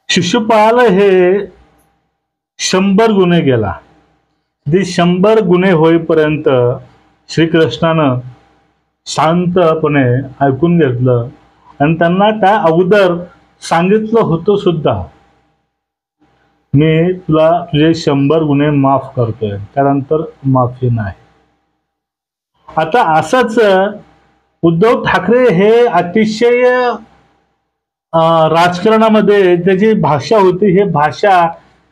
शिशुपाल हे 100 गुन्हे गेला. ते 100 गुन्हे होईपर्यंत श्रीकृष्णानं शांतपणे ऐकून घेतलं आणि त्यांना त्या अगोदर सांगितलं होतं सुद्धा, मी तुला तुझे 100 गुन्हे माफ करतोय, त्यानंतर माफी नाही. आता असंच उद्धव ठाकरे हे अतिशय राजकारणामध्ये त्याची भाषा होती, हे भाषा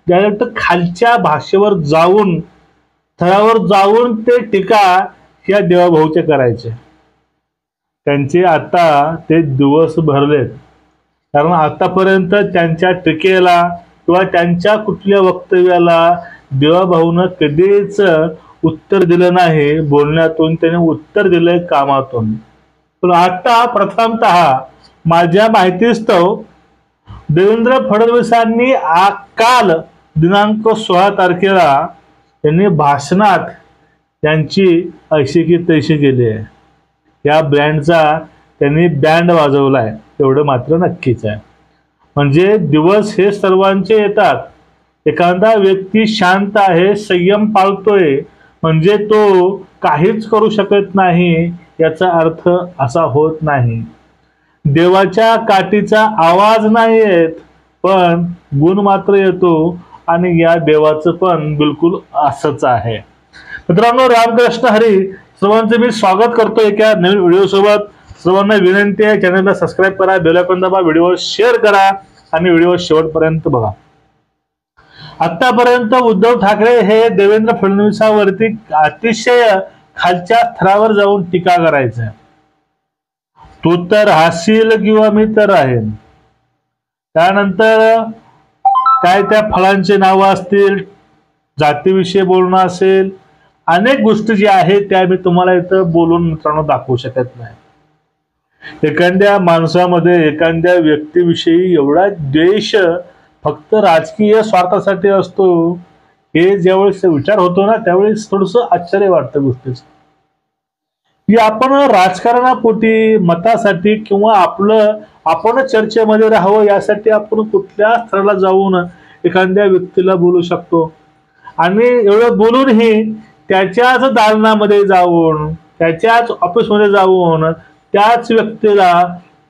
डायरेक्ट खालच्या भाषेवर जाऊन थरावर जाऊन ते टीका या देवाभाऊचे करायचे. त्यांचे आता ते दिवस भरलेत, कारण आतापर्यंत त्यांच्या टीकेला किंवा त्यांच्या कुठल्या वक्तव्याला देवाभाऊनं कधीच उत्तर दिलं नाही. बोलण्यातून त्याने उत्तर दिलंय कामातून. पण आता प्रथमतः माझ्या माहितीस्तव देवेंद्र फडणवीसांनी काल दिनांक 16 तारखेला त्यांनी भाषणात त्यांची ऐशी की तैशी केली आहे. या ब्रँडचा त्यांनी बँड वाजवलाय, एवढं मात्र नक्कीच आहे. म्हणजे दिवस हे सर्वांचे येतात. एखादा व्यक्ती शांत आहे, संयम पाळतोय, म्हणजे तो काहीच करू शकत नाही याचा अर्थ असा होत नाही. देवाच्या काठीचा आवाज नाही येत, पण गुण मात्र येतो, आणि या देवाचं पण बिलकुल असंच आहे. मित्रांनो, रामकृष्ण हरी. सर्वांचे मी स्वागत करतो एका नवीन व्हिडिओ सोबत. सर्वांना विनंती आहे, चॅनलला सबस्क्राईब करा, बेल आयकॉन दाबा, व्हिडिओ शेअर करा आणि व्हिडिओ शेवटपर्यंत बघा. आतापर्यंत उद्धव ठाकरे हे देवेंद्र फडणवीसांवरती अतिशय खालच्या थरावर जाऊन टीका करायचं. तू तर हासील किंवा मी तर राहीन. त्यानंतर काय त्या फळांचे नावं असतील, जातीविषयी बोलणं असेल, अनेक गोष्टी ज्या आहेत त्या मी तुम्हाला इथं बोलून मित्रांनो दाखवू शकत नाही. एखाद्या माणसामध्ये एखाद्या व्यक्तीविषयी एवढा द्वेष फक्त राजकीय स्वार्थासाठी असतो, हे ज्यावेळेस विचार होतो ना, त्यावेळेस थोडस आश्चर्य वाटतं गोष्टीचं, की आपण राजकारणापोटी, मतासाठी किंवा आपण चर्चेमध्ये राहावं यासाठी आपण कुठल्या स्थळाला जाऊन एखाद्या व्यक्तीला बोलू शकतो. आणि एवढं बोलूनही त्याच्याच दालनामध्ये जाऊन, त्याच्याच ऑफिसमध्ये जाऊन त्याच व्यक्तीला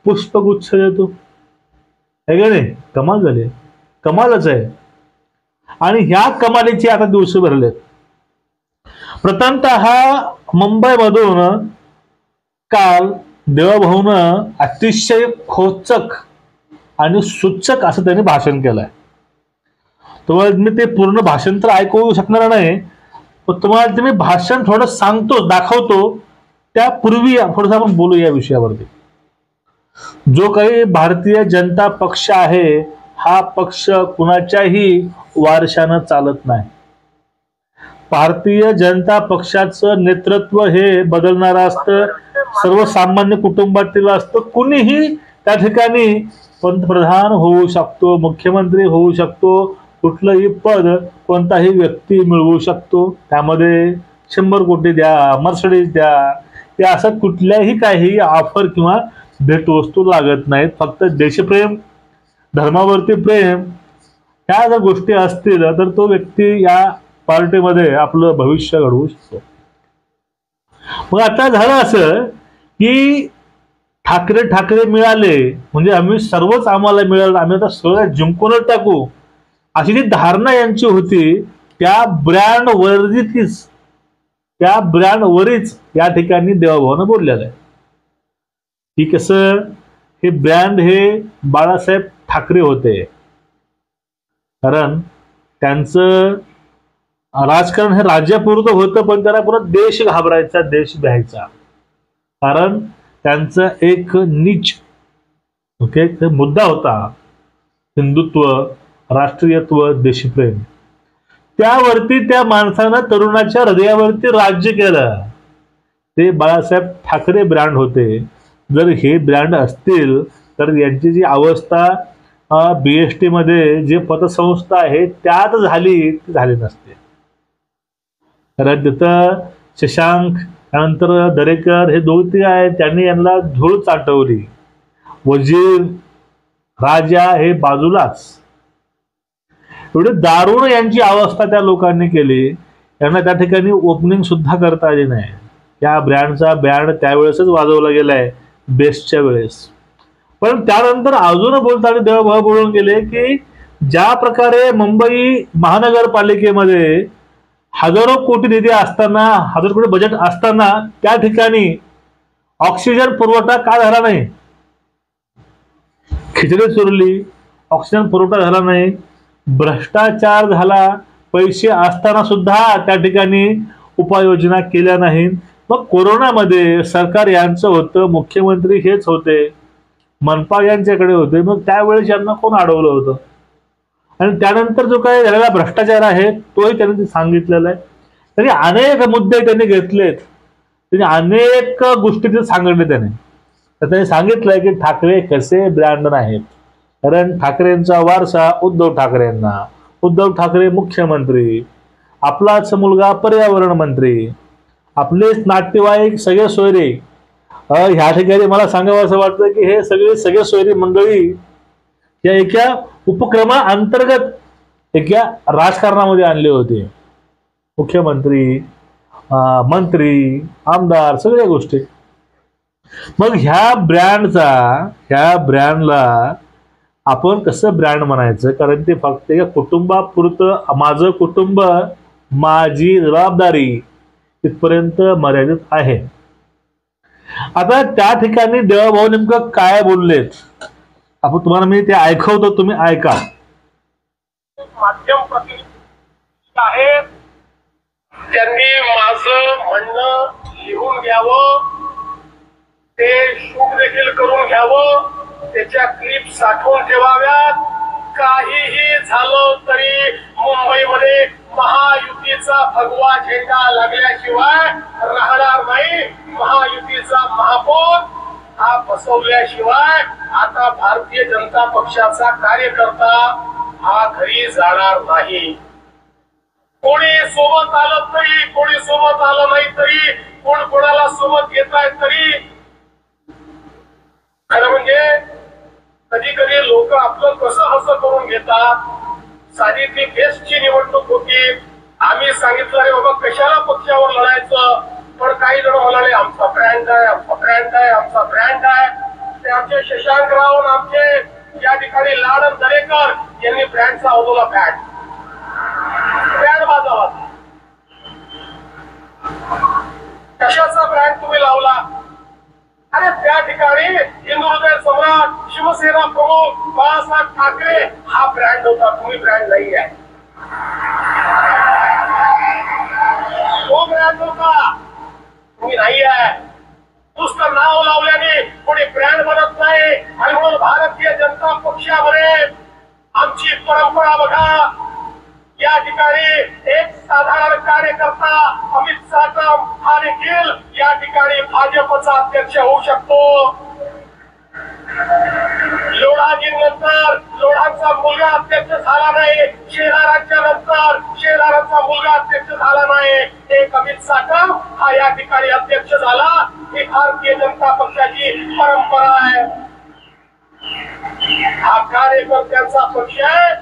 पुष्पगुच्छ देतो. आहे का नाही? कमाल झाली, कमालच आहे. आणि ह्या कमालीचे आता दिवस भरलेत. प्रथमतः मुंबईमधून काल देवाभाऊनं अतिशय खोचक आणि सूचक असं त्यांनी भाषण केलंय. तुम्हाला मी ते पूर्ण भाषण तर ऐकू शकणार नाही, पण तुम्हाला ते मी भाषण थोडं सांगतो, दाखवतो. त्यापूर्वी थोडंसं आपण बोलू या विषयावरती. जो काही भारतीय जनता पक्ष आहे, हा पक्ष कुणाच्याही वारशानं चालत नाही. भारतीय जनता पक्षाचं नेतृत्व हे बदलणारं असतं, सर्वसामान्य कुटुंबातील असतं. कुणीही त्या ठिकाणी पंतप्रधान होऊ शकतो, मुख्यमंत्री होऊ शकतो, कुठलंही पद कोणताही व्यक्ती मिळवू शकतो. त्यामध्ये 100 कोटी द्या, मर्सिडीज द्या, या असं कुठल्याही काही ऑफर किंवा भेटवस्तू लागत नाहीत. फक्त देशप्रेम, धर्मावरती प्रेम, ह्या जर गोष्टी असतील तर तो व्यक्ती या पार्टीमध्ये आपलं भविष्य घडवू शकतो. मग आता झालं असं की ठाकरे मिळाले म्हणजे आम्ही सर्वच आम्हाला मिळालं, आम्ही आता सगळं जिंकूनच टाकू, अशी जी धारणा यांची होती, त्या ब्रँडवरच या ठिकाणी देवाभाऊनं बोललेलं आहे. की कसं हे ब्रँड हे बाळासाहेब ठाकरे होते, कारण त्यांचं राजकारण हे राज्यापुरतं होतं, पण त्याला पुन्हा देश घाबरायचा, देश भ्यायचा. कारण त्यांचा एक नीच मुद्दा होता, हिंदुत्व, राष्ट्रीयत्व, देशप्रेम. त्यावरती त्या माणसानं तरुणाच्या हृदयावरती राज्य केलं. ते बाळासाहेब ठाकरे ब्रँड होते. जर हे ब्रँड असतील तर यांची जी अवस्था BST मध्ये जे पतसंस्था आहे त्यात झाली नसते. कारण तिथं शशांक, त्यानंतर दरेकर हे दोघे आहेत, त्यांनी यांना धूळ चाटवली. वजीर, राजा हे बाजूलाच, एवढी दारुण यांची अवस्था त्या लोकांनी केली, यांना त्या ठिकाणी ओपनिंग सुद्धा करता आली नाही. या ब्रँडचा बँड त्यावेळेसच वाजवला गेलाय बेस्टच्या वेळेस. पण त्यानंतर अजून बोलताना देवभाव बोलून गेले की ज्या प्रकारे मुंबई महानगरपालिकेमध्ये हजारो कोटी निधी असताना, हजारो कोटी बजेट असताना त्या ठिकाणी ऑक्सिजन पुरवठा का झाला नाही, खिचडी चुरली, ऑक्सिजन पुरवठा झाला नाही, भ्रष्टाचार झाला, पैसे असताना सुद्धा त्या ठिकाणी उपाययोजना केल्या नाहीत. मग कोरोनामध्ये सरकार यांचं होतं, मुख्यमंत्री हेच होते, मनपा यांच्याकडे होते, मग त्यावेळेस यांना कोण अडवलं होतं? आणि त्यानंतर जो काही झालेला भ्रष्टाचार आहे तोही त्यांनी सांगितलेला आहे. त्यांनी अनेक मुद्दे त्यांनी घेतलेत, त्यांनी अनेक गोष्टी ते सांगितले. त्यांनी सांगितलंय की ठाकरे कसे ब्रँड नाहीत, कारण ठाकरेंचा वारसा उद्धव ठाकरेंना, उद्धव ठाकरे मुख्यमंत्री, आपलाच मुलगा पर्यावरण मंत्री, आपलेच नातेवाईक सगळे सोयरे. ह्या ठिकाणी मला सांगावं असं वाटतं की हे सगळे सोयरी मंडळी या एका उपक्रमा अंतर्गत एका राजकारणामध्ये आणले होते. मुख्यमंत्री, मंत्री, आमदार, सगळ्या गोष्टी. मग ह्या ब्रँडला आपण कसं ब्रँड म्हणायचं, कारण ते फक्त एका कुटुंबापुरतं, माझं कुटुंब माझी जबाबदारी इथपर्यंत मर्यादित आहे. आता त्या ठिकाणी देवभाऊ नेमकं काय बोललेत आपण तुम्हाला मी ते ऐकवतो, तुम्ही ऐका. माध्यम प्रतिनिधी आहेत, त्यांनी माझं म्हणणं लिहून घ्यावं, ते शूट देखील करून घ्यावं, त्याच्या क्लिप साठवून ठेवाव्यात. काहीही झालं तरी मुंबईमध्ये महायुतीचा भगवा झेंडा लागल्याशिवाय राहणार नाही. महायुतीचा महापौर हा बसवल्याशिवाय आता भारतीय जनता पक्षाचा कार्यकर्ता हा घरी जाणार नाही. कोणी सोबत आलं तरी, कोणी सोबत आलं नाही तरी, कोण कोणाला सोबत घेताय तरी, खरं म्हणजे कधी कधी लोक आपलं कसं हसं करून घेतात. साधी ती बेस्टची निवडणूक होती, आम्ही सांगितलं रे बाबा कशाला पक्षावर लढायचं, पण काही जण म्हणाले आमचा ब्रँड आहे, आमचा ब्रँड आहे, आमचा ब्रँड आहे. ते आमचे शशांक राव, आमचे या ठिकाणी लाडन दरेकर यांनी ब्रँडचा अवधवला ब्रँड बाजारात. कशाचा ब्रँड तुम्ही लावला? अरे त्या ठिकाणी हिंदू हृदय सम्राट, शिवसेना प्रमुख बाळासाहेब ठाकरे हा ब्रँड होता, तुम्ही ब्रँड नाही आहे. तो ब्रँड होता, तुम्ही नाही आहे. नुसतं नाव लावल्याने कोणी ब्रँड बनत नाही. आणि म्हणून भारतीय जनता पक्षामध्ये आमची परंपरा बघा. या ठिकाणी एक साधारण कार्यकर्ता अमित साटम हा देखील या ठिकाणी भाजपचा अध्यक्ष होऊ शकतो. लोढाजीनंतर लोढांचा मुलगा अध्यक्ष झाला नाही, शेलारांच्या नंतर शेलारांचा मुलगा अध्यक्ष झाला नाही, एक अमित साटम हा या ठिकाणी अध्यक्ष झाला. ही भारतीय जनता पक्षाची परंपरा आहे. हा कार्यकर्त्यांचा पक्ष आहे.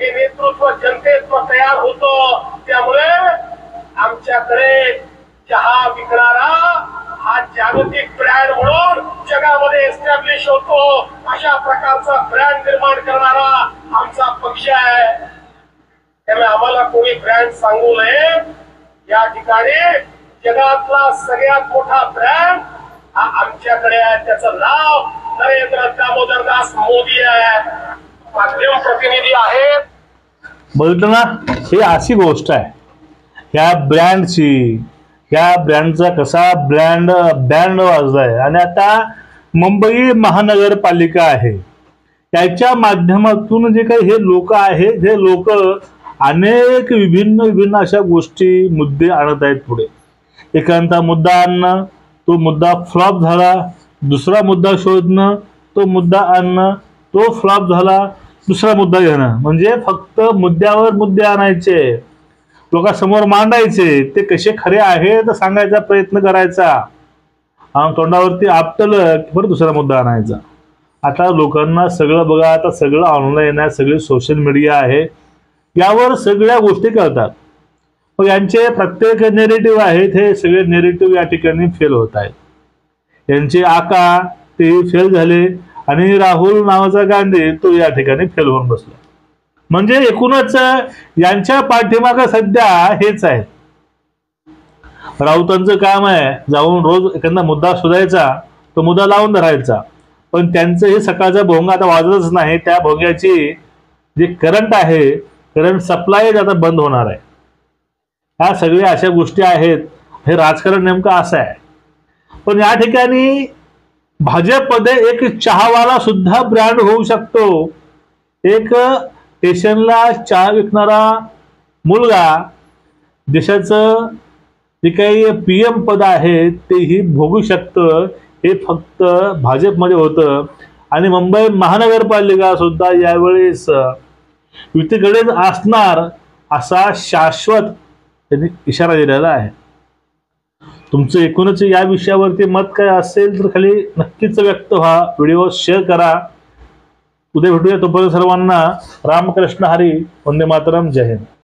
हे नेतृत्व जनतेतून तयार होतं. त्यामुळे आमच्याकडे चहा विकणारा हा जागतिक ब्रँड म्हणून जगामध्ये एस्टॅब्लिश होतो. अशा प्रकारचा ब्रँड निर्माण करणारा आमचा पक्ष आहे. त्यामुळे आम्हाला कोणी ब्रँड सांगू नये. या ठिकाणी जगातला सगळ्यात मोठा ब्रँड हा आमच्याकडे आहे. त्याचं नाव नरेंद्र दामोदरदास मोदी आहे. माध्यम प्रतिनिधी आहेत. बघितलं ना, ही अशी गोष्ट आहे ह्या ब्रँडची. ह्या ब्रँडचा कसा बँड वाजलाय. आणि आता मुंबई महानगरपालिका आहे, त्याच्या माध्यमातून जे काही हे लोक आहेत, हे लोक अनेक विभिन्न अशा गोष्टी, मुद्दे आणत आहेत पुढे. एखादा मुद्दा आणणं, तो मुद्दा फ्लॉप झाला, दुसरा मुद्दा शोधणं, तो मुद्दा आणणं, तो फ्लॉप झाला, दुसरा मुद्दा घेणं. म्हणजे फक्त मुद्द्यावर मुद्दे आणायचे, लोकांसमोर मांडायचे, ते कसे खरे आहेत सांगायचा प्रयत्न करायचा. तोंडावरती आपटलं की परत दुसरा मुद्दा आणायचा. आता लोकांना सगळं बघा, आता सगळं ऑनलाईन आहे, सगळे सोशल मीडिया आहे. यावर सगळ्या गोष्टी कळतात. मग यांचे प्रत्येक नेरेटिव्ह आहेत, हे सगळे नेरेटिव्ह या ठिकाणी फेल होत आहेत. यांचे आका ते फेल झाले आणि राहुल नावाचा गांधी तो या ठिकाणी फेल होऊन बसला. म्हणजे एकूणच यांच्या पाठीमागे सध्या हेच आहे. राऊतांचं काम आहे जाऊन रोज एखादा मुद्दा शोधायचा, तो मुद्दा लावून धरायचा. पण त्यांचं हे सकाळचा भोंगा आता वाजतच नाही. त्या भोंग्याची जे करंट आहे, करंट सप्लाय आता बंद होणार आहे. ह्या सगळ्या अशा गोष्टी आहेत. हे राजकारण नेमकं असं आहे. पण या ठिकाणी भाजपमध्ये एक चहावाला सुद्धा ब्रँड होऊ शकतो. एक स्टेशनला चहा विकणारा मुलगा देशाचं जे काही PM पद आहे तेही भोगू शकतं. हे फक्त भाजपमध्ये होतं. आणि मुंबई महानगरपालिका सुद्धा यावेळेस युतीकडेच असणार असा शाश्वत त्यांनी इशारा दिलेला आहे. तुमचं एकूणच या विषयावरती मत काय असेल तर खाली नक्कीच व्यक्त व्हा. व्हिडिओ शेअर करा. उद्या भेटूया. तोपर्यंत सर्वांना रामकृष्ण हरी. वंदे मातरम. जय हिंद.